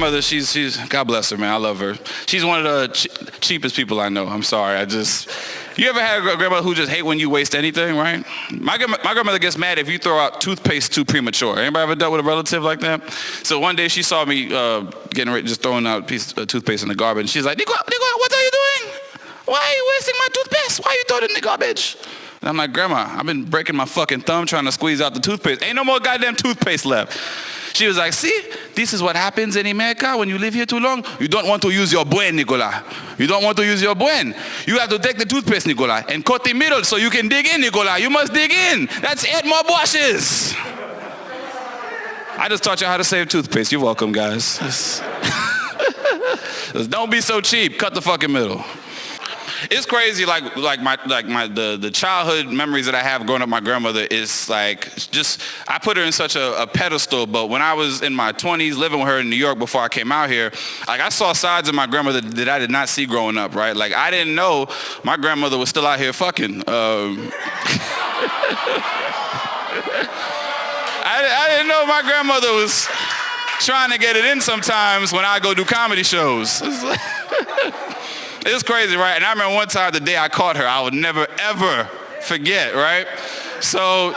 Mother, she's God bless her, man. I love her. She's one of the cheapest people I know. I'm sorry. You ever had a grandmother who just hate when you waste anything, right? My grandmother gets mad if you throw out toothpaste too premature. Anybody ever dealt with a relative like that? So one day she saw me getting ready, just throwing out a piece of toothpaste in the garbage, and she's like, Nico, what are you doing? Why are you wasting my toothpaste? Why are you throwing it in the garbage? And I'm like, Grandma, I've been breaking my fucking thumb trying to squeeze out the toothpaste. Ain't no more goddamn toothpaste left. She was like, see, this is what happens in America when you live here too long. You don't want to use your brain, Nicola. You don't want to use your brain. You have to take the toothpaste, Nicola, and cut the middle so you can dig in, Nicola. You must dig in. That's 8 more brushes. I just taught you how to save toothpaste. You're welcome, guys. Just don't be so cheap. Cut the fucking middle. It's crazy, the childhood memories that I have growing up with my grandmother is like, just, I put her in such a pedestal, but when I was in my 20s living with her in New York before I came out here, like I saw sides of my grandmother that I did not see growing up, right? Like I didn't know my grandmother was still out here fucking. I didn't know my grandmother was trying to get it in sometimes when I go do comedy shows. It's crazy, right? And I remember one time, the day I caught her, I would never, ever forget, right? So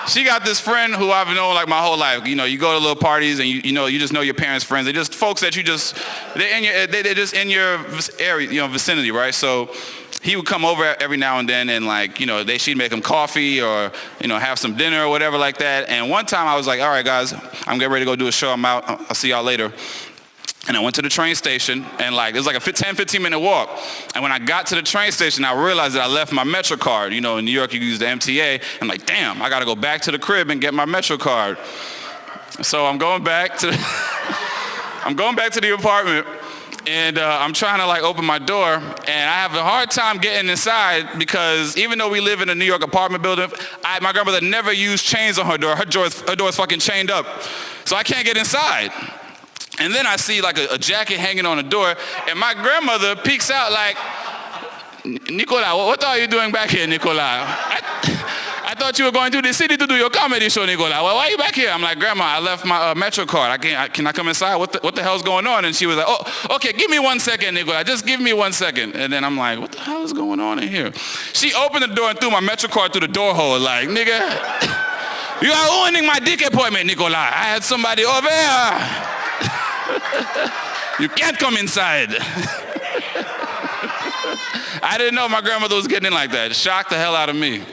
she got this friend who I've known like my whole life. You know, you go to little parties and you just know your parents' friends. They're just folks that they're just in your area, vicinity, right? So he would come over every now and then and she'd make him coffee or, have some dinner or whatever like that. And one time I was like, all right, guys, I'm getting ready to go do a show. I'm out. I'll see y'all later. And I went to the train station, and it was like a 10, 15-minute walk. And when I got to the train station, I realized that I left my Metro card. In New York, you use the MTA. I'm like, damn, I got to go back to the crib and get my Metro card. So I'm going back to the apartment, and I'm trying to open my door, and I have a hard time getting inside because even though we live in a New York apartment building, my grandmother never used chains on her door. Her door is fucking chained up, so I can't get inside. And then I see a jacket hanging on the door, and my grandmother peeks out like, Nicola, what are you doing back here, Nicola? I thought you were going to the city to do your comedy show, Nicola. Well, why are you back here? I'm like, Grandma, I left my Metro card. Can I come inside? What the hell's going on? And she was like, oh, okay, give me 1 second, Nicola. Just give me 1 second. And then I'm like, what the hell is going on in here? She opened the door and threw my Metro card through the door hole, like, nigga, you are ruining my dick appointment, Nicola. I had somebody over here. You can't come inside. I didn't know my grandmother was getting in like that. It shocked the hell out of me.